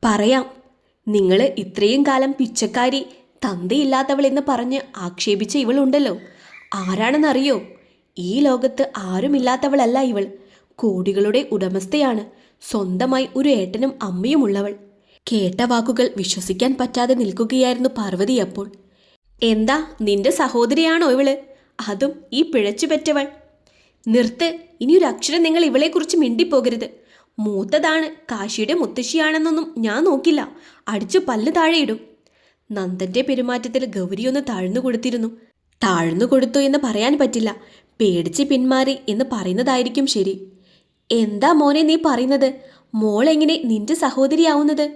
പറയാം. നിങ്ങൾ ഇത്രയും കാലം പിച്ചക്കാരി, തന്തയില്ലാത്തവളെന്ന് പറഞ്ഞ് ആക്ഷേപിച്ച ഇവളുണ്ടല്ലോ, ആരാണെന്നറിയോ? ഈ ലോകത്ത് ആരുമില്ലാത്തവളല്ല ഇവൾ. കോടികളുടെ ഉടമസ്ഥയാണ്. സ്വന്തമായി ഒരു ഏട്ടനും അമ്മയും ഉള്ളവൾ. കേട്ട വാക്കുകൾ വിശ്വസിക്കാൻ പറ്റാതെ നിൽക്കുകയായിരുന്നു പാർവതി അപ്പോൾ. എന്താ, നിന്റെ സഹോദരിയാണോ ഇവള്? അതും ഈ പിഴച്ചു പറ്റവൾ? നിർത്ത്. ഇനിയൊരു അക്ഷരം നിങ്ങൾ ഇവളെക്കുറിച്ച് മിണ്ടിപ്പോകരുത്. മൂത്തതാണ്, കാശിയുടെ മുത്തശ്ശിയാണെന്നൊന്നും ഞാൻ നോക്കില്ല. അടിച്ചു പല്ല് താഴെയിടും. നന്ദന്റെ പെരുമാറ്റത്തിൽ ഗൗരിയൊന്ന് താഴ്ന്നു കൊടുത്തിരുന്നു. താഴ്ന്നു കൊടുത്തു എന്ന് പറയാൻ പറ്റില്ല, പേടിച്ച് പിന്മാറി എന്ന് പറയുന്നതായിരിക്കും ശരി. എന്താ മോനെ നീ പറയുന്നത്? മോളെങ്ങനെ നിന്റെ സഹോദരിയാവുന്നത്?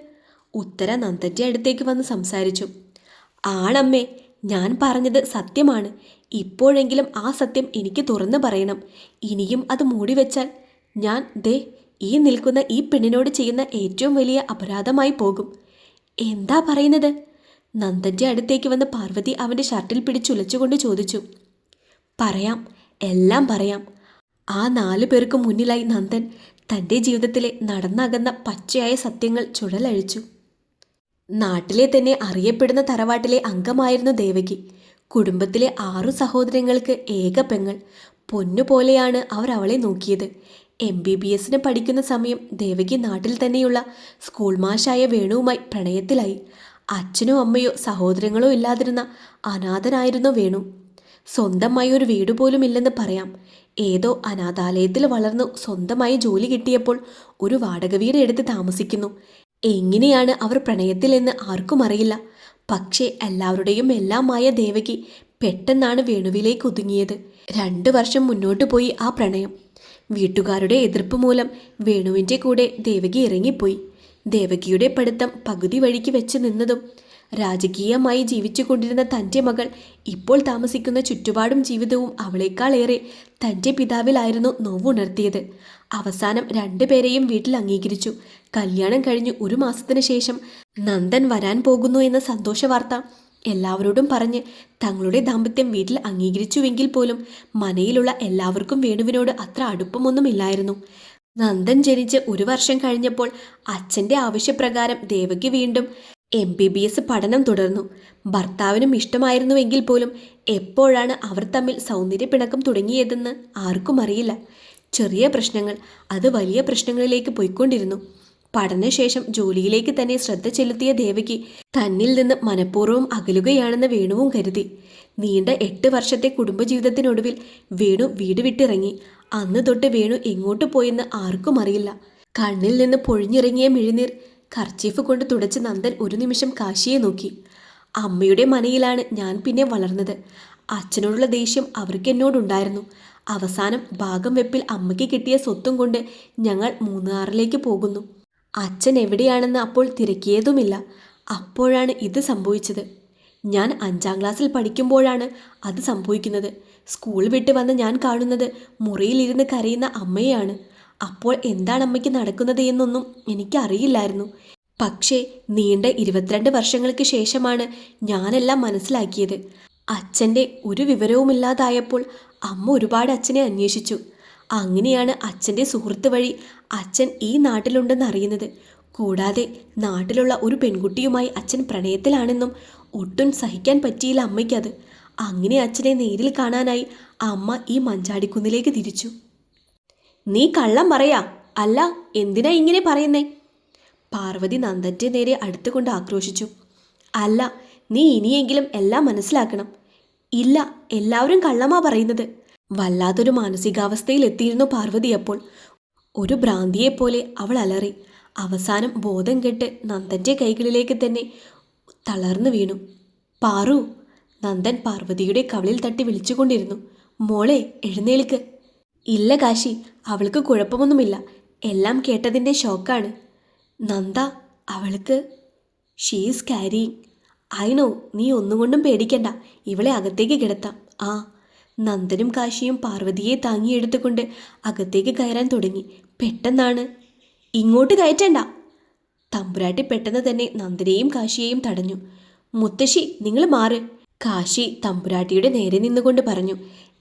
ഉത്തര നന്ദന്റെ അടുത്തേക്ക് വന്ന് സംസാരിച്ചു. ആണമ്മേ, ഞാൻ പറഞ്ഞത് സത്യമാണ്. ഇപ്പോഴെങ്കിലും ആ സത്യം എനിക്ക് തുറന്നു പറയണം. ഇനിയും അത് മൂടിവെച്ചാൽ ഞാൻ ഈ നിൽക്കുന്ന ഈ പെണ്ണിനോട് ചെയ്യുന്ന ഏറ്റവും വലിയ അപരാധമായി പോകും. എന്താ പറയുന്നത്? നന്ദന്റെ അടുത്തേക്ക് വന്ന് പാർവതി അവൻ്റെ ഷർട്ടിൽ പിടിച്ചുലച്ചുകൊണ്ട് ചോദിച്ചു. പറയാം, എല്ലാം പറയാം. ആ 4 പേർക്ക് മുന്നിലായി നന്ദൻ തൻ്റെ ജീവിതത്തിലെ നടന്നകന്ന പച്ചയായ സത്യങ്ങൾ ചുഴലഴിച്ചു. നാട്ടിലെ തന്നെ അറിയപ്പെടുന്ന തറവാട്ടിലെ അംഗമായിരുന്നു ദേവകി. കുടുംബത്തിലെ 6 സഹോദരങ്ങൾക്ക് ഏക പെങ്ങൾ. പൊന്നുപോലെയാണ് അവർ അവളെ നോക്കിയത്. MBBSന് പഠിക്കുന്ന സമയം ദേവകി നാട്ടിൽ തന്നെയുള്ള സ്കൂൾ മാഷായ വേണുവുമായി പ്രണയത്തിലായി. അച്ഛനോ അമ്മയോ സഹോദരങ്ങളോ ഇല്ലാതിരുന്ന അനാഥനായിരുന്നു വേണു. സ്വന്തമായി ഒരു വീട് പോലും ഇല്ലെന്ന് പറയാം. ഏതോ അനാഥാലയത്തിൽ വളർന്നു സ്വന്തമായി ജോലി കിട്ടിയപ്പോൾ ഒരു വാടക വീട് എടുത്ത് താമസിക്കുന്നു. എങ്ങനെയാണ് അവർ പ്രണയത്തിലെന്ന് ആർക്കും അറിയില്ല. പക്ഷേ എല്ലാവരുടെയും എല്ലാമായ ദേവകി പെട്ടെന്നാണ് വേണുവിലേക്ക് ഒതുങ്ങിയത്. 2 വർഷം മുന്നോട്ട് പോയി ആ പ്രണയം. വീട്ടുകാരുടെ എതിർപ്പ് മൂലം വേണുവിൻ്റെ കൂടെ ദേവകി ഇറങ്ങിപ്പോയി. ദേവകിയുടെ പഠിത്തം പകുതി വഴിക്ക് വെച്ച് നിന്നതും രാജകീയമായി ജീവിച്ചു കൊണ്ടിരുന്ന തൻ്റെ മകൾ ഇപ്പോൾ താമസിക്കുന്ന ചുറ്റുപാടും ജീവിതവും അവളെക്കാളേറെ തൻ്റെ പിതാവിലായിരുന്നു നോവുണർത്തിയത്. അവസാനം 2 പേരെയും വീട്ടിൽ അംഗീകരിച്ചു. കല്യാണം കഴിഞ്ഞു 1 മാസത്തിന് ശേഷം നന്ദൻ വരാൻ പോകുന്നു എന്ന സന്തോഷ വാർത്ത എല്ലാവരോടും പറഞ്ഞ് തങ്ങളുടെ ദാമ്പത്യം വീട്ടിൽ അംഗീകരിച്ചുവെങ്കിൽ പോലും മനയിലുള്ള എല്ലാവർക്കും വേണുവിനോട് അത്ര അടുപ്പമൊന്നുമില്ലായിരുന്നു. നന്ദൻ ജനിച്ച് 1 വർഷം കഴിഞ്ഞപ്പോൾ അച്ഛൻ്റെ ആവശ്യപ്രകാരം ദേവകി വീണ്ടും MBBS പഠനം തുടർന്നു. ഭർത്താവിനും ഇഷ്ടമായിരുന്നുവെങ്കിൽ പോലും എപ്പോഴാണ് അവർ തമ്മിൽ സൗന്ദര്യപ്പിണക്കം തുടങ്ങിയതെന്ന് ആർക്കും അറിയില്ല. ചെറിയ പ്രശ്നങ്ങൾ അത് വലിയ പ്രശ്നങ്ങളിലേക്ക് പോയിക്കൊണ്ടിരുന്നു. പഠനശേഷം ജോലിയിലേക്ക് തന്നെ ശ്രദ്ധ ചെലുത്തിയ ദേവകി തന്നിൽ നിന്ന് മനഃപൂർവ്വം അകലുകയാണെന്ന് വേണുവും കരുതി. നീണ്ട 8 വർഷത്തെ കുടുംബജീവിതത്തിനൊടുവിൽ വേണു വീട് വിട്ടിറങ്ങി. അന്ന് തൊട്ട് വേണു എങ്ങോട്ട് പോയെന്ന് ആർക്കും അറിയില്ല. കണ്ണിൽ നിന്ന് പൊഴിഞ്ഞിറങ്ങിയ മിഴിനീർ കർച്ചീഫ് കൊണ്ട് തുടച്ച് നന്ദൻ ഒരു നിമിഷം കാശിയെ നോക്കി. അമ്മയുടെ മനയിലാണ് ഞാൻ പിന്നെ വളർന്നത്. അച്ഛനോടുള്ള ദേഷ്യം അവർക്ക് എന്നോടുണ്ടായിരുന്നു. അവസാനം ഭാഗം വെപ്പിൽ അമ്മയ്ക്ക് കിട്ടിയ സ്വത്തും കൊണ്ട് ഞങ്ങൾ മൂന്നാറിലേക്ക് പോകുന്നു. അച്ഛൻ എവിടെയാണെന്ന് അപ്പോൾ തിരക്കിയതുമില്ല. അപ്പോഴാണ് ഇത് സംഭവിച്ചത്. ഞാൻ 5ാം ക്ലാസ്സിൽ പഠിക്കുമ്പോഴാണ് അത് സംഭവിക്കുന്നത്. സ്കൂൾ വിട്ട് വന്ന് ഞാൻ കാണുന്നത് മുറിയിലിരുന്ന് കരയുന്ന അമ്മയെയാണ്. അപ്പോൾ എന്താണ് അമ്മയ്ക്ക് നടക്കുന്നത് എന്നൊന്നും എനിക്കറിയില്ലായിരുന്നു. പക്ഷേ നീണ്ട 22 വർഷങ്ങൾക്ക് ശേഷമാണ് ഞാനെല്ലാം മനസ്സിലാക്കിയത്. അച്ഛൻ്റെ ഒരു വിവരവുമില്ലാതായപ്പോൾ അമ്മ ഒരുപാട് അച്ഛനെ അന്വേഷിച്ചു. അങ്ങനെയാണ് അച്ഛൻ്റെ സുഹൃത്ത് വഴി അച്ഛൻ ഈ നാട്ടിലുണ്ടെന്ന് അറിയുന്നത്. കൂടാതെ നാട്ടിലുള്ള ഒരു പെൺകുട്ടിയുമായി അച്ഛൻ പ്രണയത്തിലാണെന്നും ഒട്ടും സഹിക്കാൻ പറ്റിയില്ല അമ്മയ്ക്കത്. അങ്ങനെ അച്ഛനെ നേരിൽ കാണാനായി അമ്മ ഈ മഞ്ചാടിക്കുന്നിലേക്ക് തിരിച്ചു. നീ കള്ളം പറയാ? അല്ല, എന്തിനാ ഇങ്ങനെ പറയുന്നേ? പാർവതി നന്ദൻ്റെ നേരെ അടുത്തുകൊണ്ട് ആക്രോശിച്ചു. അല്ല, നീ ഇനിയെങ്കിലും എല്ലാം മനസ്സിലാക്കണം. ഇല്ല, എല്ലാവരും കള്ളമാ പറയുന്നത്. വല്ലാത്തൊരു മാനസികാവസ്ഥയിൽ എത്തിയിരുന്നു പാർവതി അപ്പോൾ. ഒരു ഭ്രാന്തിയെപ്പോലെ അവൾ അലറി. അവസാനം ബോധം കെട്ട് നന്ദൻ്റെ കൈകളിലേക്ക് തന്നെ തളർന്നു വീണു. പാറു! നന്ദൻ പാർവതിയുടെ കവിളിൽ തട്ടി വിളിച്ചുകൊണ്ടിരുന്നു. മോളെ, എഴുന്നേൽക്ക്. ഇല്ല കാശി, അവൾക്ക് കുഴപ്പമൊന്നുമില്ല. എല്ലാം കേട്ടതിൻ്റെ ഷോക്കാണ്. നന്ദ, അവൾക്ക് ഷീസ് ക്യാരിയിങ്. നോ, നീ ഒന്നുകൊണ്ടും പേടിക്കണ്ട. ഇവളെ അകത്തേക്ക് കിടത്താം. ആ. നന്ദനും കാശിയും പാർവതിയെ താങ്ങിയെടുത്തുകൊണ്ട് അകത്തേക്ക് കയറാൻ തുടങ്ങി. പെട്ടെന്നാണ്, ഇങ്ങോട്ട് കയറ്റണ്ട. തമ്പുരാട്ടി പെട്ടെന്ന് തന്നെ നന്ദനെയും കാശിയെയും തടഞ്ഞു. മുത്തശ്ശി, നിങ്ങൾ മാറ്. കാശി തമ്പുരാട്ടിയുടെ നേരെ നിന്നുകൊണ്ട് പറഞ്ഞു.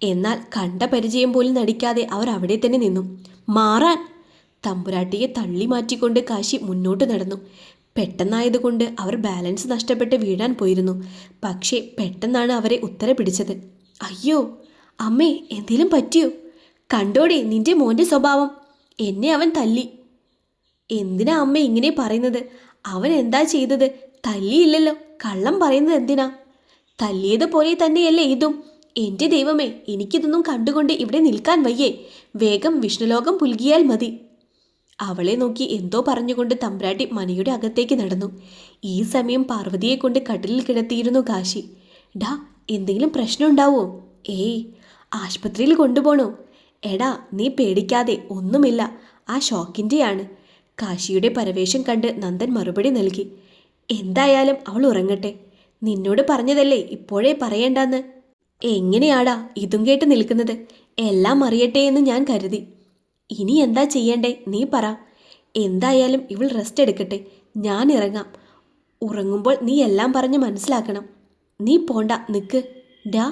എന്നാൽ കണ്ട പരിചയം പോലും നടിക്കാതെ അവർ അവിടെ തന്നെ നിന്നു. മാറാൻ! തമ്പുരാട്ടിയെ തള്ളി മാറ്റിക്കൊണ്ട് കാശി മുന്നോട്ട് നടന്നു. പെട്ടെന്നായതുകൊണ്ട് അവർ ബാലൻസ് നഷ്ടപ്പെട്ട് വീഴാൻ പോയിരുന്നു. പക്ഷേ പെട്ടെന്നാണ് അവരെ ഉത്തര പിടിച്ചത്. അയ്യോ അമ്മേ, എന്തേലും പറ്റിയോ? കണ്ടോടെ നിന്റെ മോൻ്റെ സ്വഭാവം. എന്നെ അവൻ തല്ലി. എന്തിനാ അമ്മ ഇങ്ങനെ പറയുന്നത്? അവൻ എന്താ ചെയ്തത്? തല്ലിയില്ലല്ലോ. കള്ളം പറയുന്നത് എന്തിനാ? തല്ലിയതുപോലെ തന്നെയല്ലേ ഇതും. എൻ്റെ ദൈവമേ, എനിക്കിതൊന്നും കണ്ടുകൊണ്ട് ഇവിടെ നിൽക്കാൻ വയ്യേ. വേഗം വിഷ്ണുലോകം പുൽകിയാൽ മതി. അവളെ നോക്കി എന്തോ പറഞ്ഞുകൊണ്ട് തമ്പ്രാട്ടി മനയുടെ അകത്തേക്ക് നടന്നു. ഈ സമയം പാർവതിയെ കൊണ്ട് കട്ടിലിൽ കിടത്തിയിരുന്നു കാശി. ഡാ, എന്തെങ്കിലും പ്രശ്നം ഉണ്ടാവോ? ഏയ്, ആശുപത്രിയിൽ കൊണ്ടുപോണോ? എടാ നീ പേടിക്കാതെ, ഒന്നുമില്ല, ആ ഷോക്കിൻ്റെയാണ്. കാശിയുടെ പരവേശം കണ്ട് നന്ദൻ മറുപടി നൽകി. എന്തായാലും അവൾ ഉറങ്ങട്ടെ. നിന്നോട് പറഞ്ഞതല്ലേ ഇപ്പോഴേ പറയണ്ടെന്ന്. എങ്ങനെയാടാ ഇതും കേട്ട് നിൽക്കുന്നത്? എല്ലാം അറിയട്ടെ എന്ന് ഞാൻ കരുതി. ഇനി എന്താ ചെയ്യണ്ടേ നീ പറ. എന്തായാലും ഇവൾ റെസ്റ്റ് എടുക്കട്ടെ, ഞാൻ ഇറങ്ങാം. ഉറങ്ങുമ്പോൾ നീ എല്ലാം പറഞ്ഞ് മനസ്സിലാക്കണം. നീ പോണ്ട, നിൽക്ക്. ഡാ.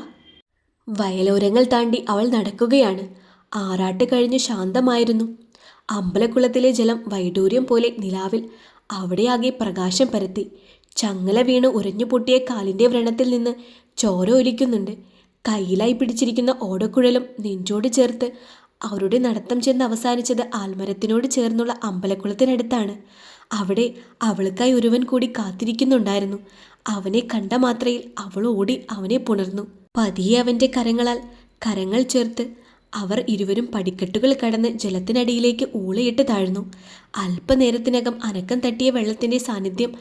വയലോരങ്ങൾ താണ്ടി അവൾ നടക്കുകയാണ്. ആറാട്ട് കഴിഞ്ഞ് ശാന്തമായിരുന്നു. അമ്പലക്കുളത്തിലെ ജലം വൈഡൂര്യം പോലെ നിലാവിൽ അവിടെയാകെ പ്രകാശം പരത്തി. ചങ്ങല വീണ് ഉരഞ്ഞു പൊട്ടിയ കാലിൻ്റെ വ്രണത്തിൽ നിന്ന് ചോര ഒലിക്കുന്നുണ്ട്. കയ്യിലായി പിടിച്ചിരിക്കുന്ന ഓടക്കുഴലും നെഞ്ചോട് ചേർത്ത് അവരുടെ നടത്തം ചെന്ന് അവസാനിച്ചത് ആൽമരത്തിനോട് ചേർന്നുള്ള അമ്പലക്കുളത്തിനടുത്താണ്. അവിടെ അവൾക്കായി ഒരുവൻ കൂടി കാത്തിരിക്കുന്നുണ്ടായിരുന്നു. അവനെ കണ്ട മാത്രയിൽ അവൾ ഓടി അവനെ പുണർന്നു. പതിയെ അവൻ്റെ കരങ്ങൾ ചേർത്ത് അവർ ഇരുവരും പടിക്കെട്ടുകൾ കടന്ന് ജലത്തിനടിയിലേക്ക് ഊളയിട്ട് താഴ്ന്നു. അല്പനേരത്തിനകം അനക്കം തട്ടിയ വെള്ളത്തിൻ്റെ സാന്നിധ്യം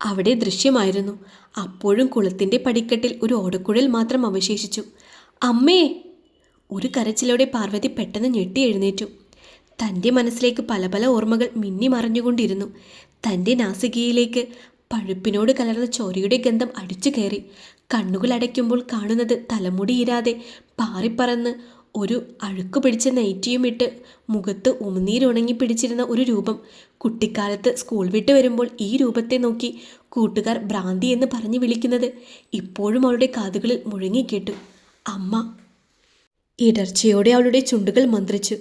അവിടെ ദൃശ്യമായിരുന്നു. അപ്പോഴും കുളത്തിൻ്റെ പടിക്കെട്ടിൽ ഒരു ഓടക്കുഴൽ മാത്രം അവശേഷിച്ചു. അമ്മേ! ഒരു കരച്ചിലോടെ പാർവതി പെട്ടെന്ന് ഞെട്ടി എഴുന്നേറ്റു. തൻ്റെ മനസ്സിലേക്ക് പല പല ഓർമ്മകൾ മിന്നി മറഞ്ഞുകൊണ്ടിരുന്നു. തൻ്റെ നാസികയിലേക്ക് പഴുപ്പിനോട് കലർന്ന ചോരയുടെ ഗന്ധം അടിച്ചു കയറി. കണ്ണുകൾ അടയ്ക്കുമ്പോൾ കാണുന്നത് തലമുടിയിരാതെ പാറിപ്പറന്ന് ഒരു അഴുക്കു പിടിച്ച നൈറ്റിയുമിട്ട് മുഖത്ത് ഉമിനീരുണങ്ങി പിടിച്ചിരുന്ന ഒരു രൂപം. കുട്ടിക്കാലത്ത് സ്കൂൾ വിട്ട് വരുമ്പോൾ ഈ രൂപത്തെ നോക്കി കൂട്ടുകാർ ഭ്രാന്തി എന്ന് പറഞ്ഞു വിളിക്കുന്നത് ഇപ്പോഴും അവളുടെ കാതുകളിൽ മുഴങ്ങിക്കേട്ടു. അമ്മ! ഇടർച്ചയോടെ അവളുടെ ചുണ്ടുകൾ മന്ത്രിച്ചു.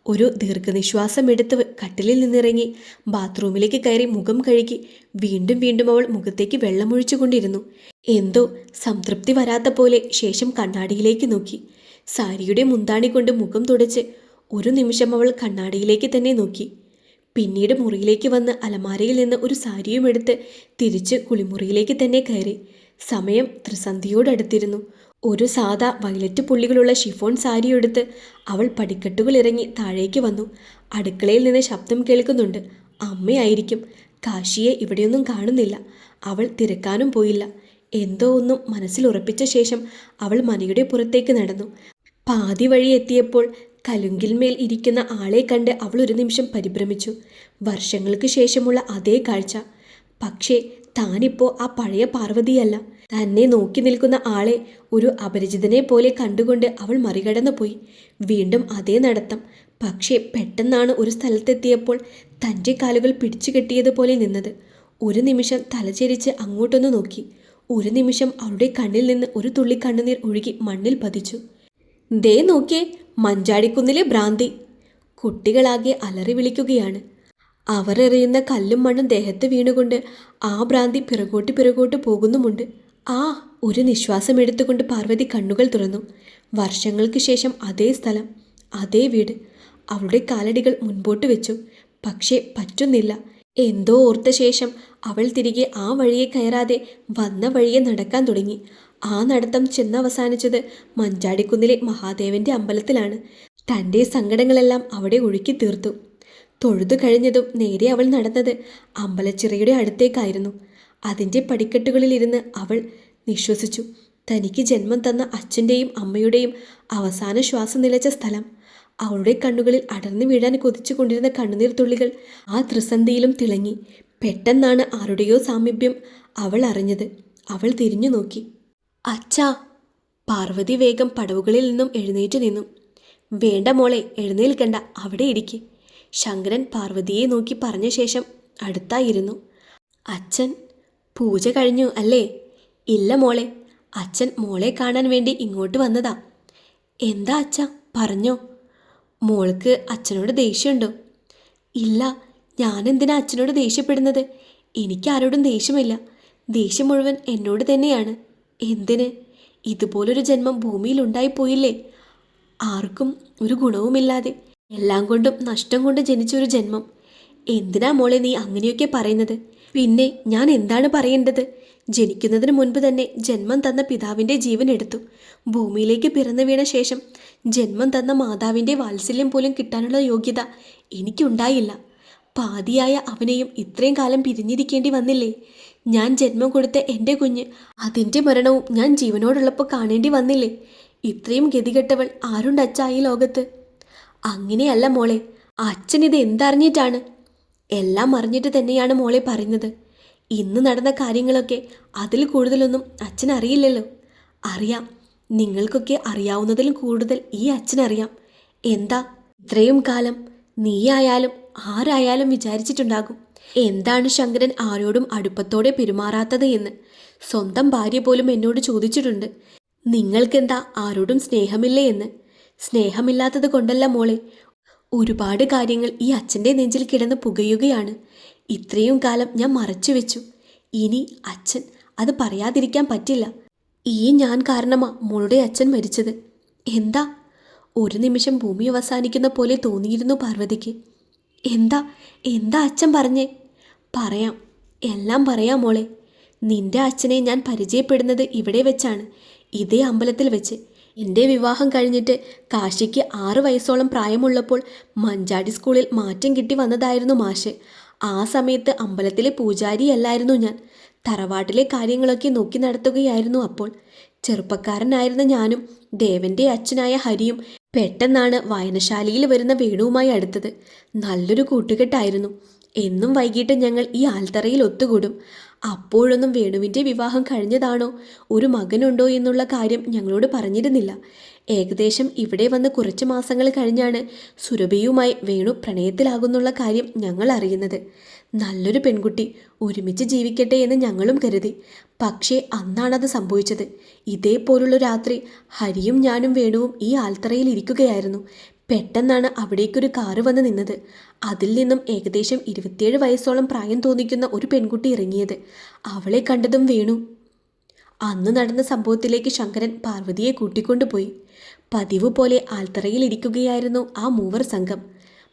ഒരു ദീർഘനിശ്വാസം എടുത്ത് കട്ടിലിൽ നിന്നിറങ്ങി ബാത്റൂമിലേക്ക് കയറി മുഖം കഴുകി വീണ്ടും വീണ്ടും അവൾ മുഖത്തേക്ക് വെള്ളമൊഴിച്ചു കൊണ്ടിരുന്നു. എന്തോ സംതൃപ്തി വരാത്ത പോലെ ശേഷം കണ്ണാടിയിലേക്ക് നോക്കി. സാരിയുടെ മുന്താണി കൊണ്ട് മുഖം തുടച്ച് ഒരു നിമിഷം അവൾ കണ്ണാടിയിലേക്ക് തന്നെ നോക്കി. പിന്നീട് മുറിയിലേക്ക് വന്ന് അലമാരയിൽ നിന്ന് ഒരു സാരിയും എടുത്ത് തിരിച്ച് കുളിമുറിയിലേക്ക് തന്നെ കയറി. സമയം ത്രിസന്ധിയോടടുത്തിരുന്നു. ഒരു സാദാ വയലറ്റ് പുള്ളികളുള്ള ഷിഫോൺ സാരിയെടുത്ത് അവൾ പടിക്കെട്ടുകൾ ഇറങ്ങി താഴേക്ക് വന്നു. അടുക്കളയിൽ നിന്ന് ശബ്ദം കേൾക്കുന്നുണ്ട്. അമ്മയായിരിക്കും. കാശിയെ ഇവിടെയൊന്നും കാണുന്നില്ല. അവൾ തിരക്കാനും പോയില്ല. എന്തോ ഒന്നും മനസ്സിൽ ഉറപ്പിച്ച ശേഷം അവൾ മനയുടെ പുറത്തേക്ക് നടന്നു. പാതി വഴി എത്തിയപ്പോൾ കലുങ്കിൽമേൽ ഇരിക്കുന്ന ആളെ കണ്ട് അവൾ ഒരു നിമിഷം പരിഭ്രമിച്ചു. വർഷങ്ങൾക്ക് ശേഷമുള്ള അതേ കാഴ്ച. പക്ഷേ താനിപ്പോൾ ആ പഴയ പാർവതിയല്ല. തന്നെ നോക്കി നിൽക്കുന്ന ആളെ ഒരു അപരിചിതനെ പോലെ കണ്ടുകൊണ്ട് അവൾ മറികടന്നു പോയി. വീണ്ടും അതേ നടത്തം. പക്ഷേ പെട്ടെന്നാണ് ഒരു സ്ഥലത്തെത്തിയപ്പോൾ തൻ്റെ കാലുകൾ പിടിച്ചു കെട്ടിയതുപോലെ നിന്നത്. ഒരു നിമിഷം തലചെരിച്ച് അങ്ങോട്ടൊന്ന് നോക്കി. ഒരു നിമിഷം അവളുടെ കണ്ണിൽ നിന്ന് ഒരു തുള്ളി കണ്ണുനീർ ഒഴുകി മണ്ണിൽ പതിച്ചു. ദേ നോക്കിയേ, മഞ്ചാടിക്കുന്നിലെ ഭ്രാന്തി! കുട്ടികളാകെ അലറി വിളിക്കുകയാണ്. അവർ എറിയുന്ന കല്ലും മണ്ണും ദേഹത്ത് വീണുകൊണ്ട് ആ ഭ്രാന്തി പിറകോട്ട് പോകുന്നുമുണ്ട്. ആ ഒരു നിശ്വാസം എടുത്തുകൊണ്ട് പാർവതി കണ്ണുകൾ തുറന്നു. വർഷങ്ങൾക്ക് ശേഷം അതേ സ്ഥലം, അതേ വീട്. അവളുടെ കാലടികൾ മുൻപോട്ട് വെച്ചു. പക്ഷേ പറ്റുന്നില്ല. എന്തോ ഓർത്ത ശേഷം അവൾ തിരികെ ആ വഴിയെ കയറാതെ വന്ന വഴിയെ നടക്കാൻ തുടങ്ങി. ആ നടത്തം ചെന്നവസാനിച്ചത് മഞ്ചാടിക്കുന്നിലെ മഹാദേവന്റെ അമ്പലത്തിലാണ്. തൻ്റെ സങ്കടങ്ങളെല്ലാം അവിടെ ഒഴുക്കി തീർത്തു. തൊഴുതു കഴിഞ്ഞതും നേരെ അവൾ നടന്നത് അമ്പലച്ചിറയുടെ അടുത്തേക്കായിരുന്നു. അതിൻ്റെ പടിക്കെട്ടുകളിലിരുന്ന് അവൾ നിശ്വസിച്ചു. തനിക്ക് ജന്മം തന്ന അച്ഛൻ്റെയും അമ്മയുടെയും അവസാന ശ്വാസം നിലച്ച സ്ഥലം. അവളുടെ കണ്ണുകളിൽ അടർന്നു വീഴാൻ കൊതിച്ചു കൊണ്ടിരുന്ന കണ്ണുനീർ തുള്ളികൾ ആ ത്രിസന്ധിയിലും തിളങ്ങി. പെട്ടെന്നാണ് ആരുടെയോ സാമീപ്യം അവൾ അറിഞ്ഞത്. അവൾ തിരിഞ്ഞു നോക്കി. അച്ഛാ! പാർവതി വേഗം പടവുകളിൽ നിന്നും എഴുന്നേറ്റ് നിന്നു. വേണ്ട മോളെ, എഴുന്നേൽക്കണ്ട, അവിടെ ഇരിക്കെ. ശങ്കരൻ പാർവതിയെ നോക്കി പറഞ്ഞ ശേഷം അടുത്തായിരുന്നു. അച്ഛൻ പൂജ കഴിഞ്ഞു അല്ലേ? ഇല്ല മോളെ, അച്ഛൻ മോളെ കാണാൻ വേണ്ടി ഇങ്ങോട്ട് വന്നതാ. എന്താ അച്ഛാ, പറഞ്ഞോ. മോൾക്ക് അച്ഛനോട് ദേഷ്യമുണ്ടോ? ഇല്ല, ഞാനെന്തിനാ അച്ഛനോട് ദേഷ്യപ്പെടുന്നത്? എനിക്കാരോടും ദേഷ്യമില്ല. ദേഷ്യം മുഴുവൻ എന്നോട് തന്നെയാണ്. എന്തിന്? ഇതുപോലൊരു ജന്മം ഭൂമിയിൽ ഉണ്ടായിപ്പോയില്ലേ? ആർക്കും ഒരു ഗുണവുമില്ലാതെ എല്ലാം കൊണ്ടും നഷ്ടം കൊണ്ട് ജനിച്ചൊരു ജന്മം. എന്തിനാ മോളെ നീ അങ്ങനെയൊക്കെ പറയുന്നത്? പിന്നെ ഞാൻ എന്താണ് പറയേണ്ടത്? ജനിക്കുന്നതിന് മുൻപ് തന്നെ ജന്മം തന്ന പിതാവിൻ്റെ ജീവൻ എടുത്തു. ഭൂമിയിലേക്ക് പിറന്നു വീണ ശേഷം ജന്മം തന്ന മാതാവിൻ്റെ വാത്സല്യം പോലും കിട്ടാനുള്ള യോഗ്യത എനിക്കുണ്ടായില്ല. പാതിയായ അവനെയും ഇത്രയും കാലം പിരിഞ്ഞിരിക്കേണ്ടി വന്നില്ലേ? ഞാൻ ജന്മം കൊടുത്ത എൻ്റെ കുഞ്ഞ്, അതിൻ്റെ മരണവും ഞാൻ ജീവനോടുള്ളപ്പോൾ കാണേണ്ടി വന്നില്ലേ? ഇത്രയും ഗതികെട്ടവൾ ആരുണ്ടച്ചാ ഈ ലോകത്ത്? അങ്ങനെയല്ല മോളെ, അച്ഛൻ ഇത് എന്തറിഞ്ഞിട്ടാണ്? എല്ലാം അറിഞ്ഞിട്ട് തന്നെയാണ് മോളെ പറയുന്നത്. ഇന്ന് നടന്ന കാര്യങ്ങളൊക്കെ അതിൽ കൂടുതലൊന്നും അച്ഛൻ അറിയില്ലല്ലോ. അറിയാം, നിങ്ങൾക്കൊക്കെ അറിയാവുന്നതിലും കൂടുതൽ ഈ അച്ഛനറിയാം. എന്താ ഇത്രയും കാലം നീയായാലും ആരായാലും വിചാരിച്ചിട്ടുണ്ടാകും, എന്താണ് ശങ്കരൻ ആരോടും അടുപ്പത്തോടെ പെരുമാറാത്തത് എന്ന്. സ്വന്തം ഭാര്യ പോലും എന്നോട് ചോദിച്ചിട്ടുണ്ട്, നിങ്ങൾക്കെന്താ ആരോടും സ്നേഹമില്ലേ എന്ന്. സ്നേഹമില്ലാത്തത് കൊണ്ടല്ല മോളെ, ഒരുപാട് കാര്യങ്ങൾ ഈ അച്ഛൻ്റെ നെഞ്ചിൽ കിടന്ന് പുകയുകയാണ്. ഇത്രയും കാലം ഞാൻ മറച്ചു വെച്ചു. ഇനി അച്ഛൻ അത് പറയാതിരിക്കാൻ പറ്റില്ല. ഈ ഞാൻ കാരണമാ മോളുടെ അച്ഛൻ മരിച്ചത്. എന്താ? ഒരു നിമിഷം ഭൂമി അവസാനിക്കുന്ന പോലെ തോന്നിയിരുന്നു പാർവതിക്ക്. എന്താ എന്താ അച്ഛൻ പറഞ്ഞേ? പറയാം, എല്ലാം പറയാം മോളെ. നിന്റെ അച്ഛനെ ഞാൻ പരിചയപ്പെടുന്നത് ഇവിടെ വെച്ചാണ്, ഇതേ അമ്പലത്തിൽ വെച്ച്. എൻ്റെ വിവാഹം കഴിഞ്ഞിട്ട് കാശിക്ക് 6 വയസ്സോളം പ്രായമുള്ളപ്പോൾ മഞ്ചാടി സ്കൂളിൽ മാറ്റം കിട്ടി വന്നതായിരുന്നു മാഷ്. ആ സമയത്ത് അമ്പലത്തിലെ പൂജാരിയല്ലായിരുന്നു ഞാൻ. തറവാട്ടിലെ കാര്യങ്ങളൊക്കെ നോക്കി നടത്തുകയായിരുന്നു അപ്പോൾ. ചെറുപ്പക്കാരനായിരുന്ന ഞാനും ദേവൻ്റെ അച്ഛനായ ഹരിയും പെട്ടെന്നാണ് വായനശാലയിൽ വരുന്ന വേണുവുമായി അടുത്തത്. നല്ലൊരു കൂട്ടുകെട്ടായിരുന്നു. എന്നും വൈകിട്ട് ഞങ്ങൾ ഈ ആൽത്തറയിൽ ഒത്തുകൂടും. അപ്പോഴൊന്നും വേണുവിൻ്റെ വിവാഹം കഴിഞ്ഞതാണോ, ഒരു മകനുണ്ടോ എന്നുള്ള കാര്യം ഞങ്ങളോട് പറഞ്ഞിരുന്നില്ല. ഏകദേശം ഇവിടെ വന്ന് കുറച്ച് മാസങ്ങൾ കഴിഞ്ഞാണ് സുരഭിയുമായി വേണു പ്രണയത്തിലാകുന്നുള്ള കാര്യം ഞങ്ങൾ അറിയുന്നത്. നല്ലൊരു പെൺകുട്ടി, ഒരുമിച്ച് ജീവിക്കട്ടെ എന്ന് ഞങ്ങളും കരുതി. പക്ഷേ അന്നാണത് സംഭവിച്ചത്. ഇതേപോലുള്ള രാത്രി ഹരിയും ഞാനും വേണുവും ഈ ആൽത്തറയിൽ ഇരിക്കുകയായിരുന്നു. പെട്ടെന്നാണ് അവിടേക്കൊരു കാറ് വന്ന് നിന്നത്. അതിൽ നിന്നും ഏകദേശം 27 വയസ്സോളം പ്രായം തോന്നിക്കുന്ന ഒരു പെൺകുട്ടി ഇറങ്ങിയത്. അവളെ കണ്ടതും വേണു. അന്ന് നടന്ന സംഭവത്തിലേക്ക് ശങ്കരൻ പാർവതിയെ കൂട്ടിക്കൊണ്ടുപോയി. പതിവ് പോലെ ആൽത്തറയിൽ ഇരിക്കുകയായിരുന്നു ആ മൂവർ സംഘം.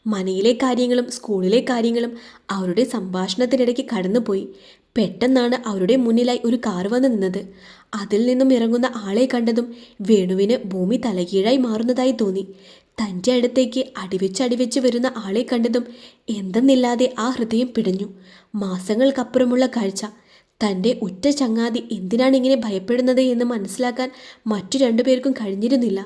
മനയിലെ കാര്യങ്ങളും സ്കൂളിലെ കാര്യങ്ങളും അവരുടെ സംഭാഷണത്തിനിടയ്ക്ക് കടന്നുപോയി. പെട്ടെന്നാണ് അവരുടെ മുന്നിലായി ഒരു കാർ വന്ന് നിന്നത്. അതിൽ നിന്നും ഇറങ്ങുന്ന ആളെ കണ്ടതും വേണുവിന് ഭൂമി തലകീഴായി മാറുന്നതായി തോന്നി. തൻ്റെ അടുത്തേക്ക് അടിവെച്ച് വരുന്ന ആളെ കണ്ടതും എന്തെന്നില്ലാതെ ആ ഹൃദയം പിടഞ്ഞു. മാസങ്ങൾക്കപ്പുറമുള്ള കാഴ്ച. തൻ്റെ ഉറ്റ ചങ്ങാതി എന്തിനാണ് ഇങ്ങനെ ഭയപ്പെടുന്നത് എന്ന് മനസ്സിലാക്കാൻ മറ്റു 2 പേർക്കും കഴിഞ്ഞിരുന്നില്ല.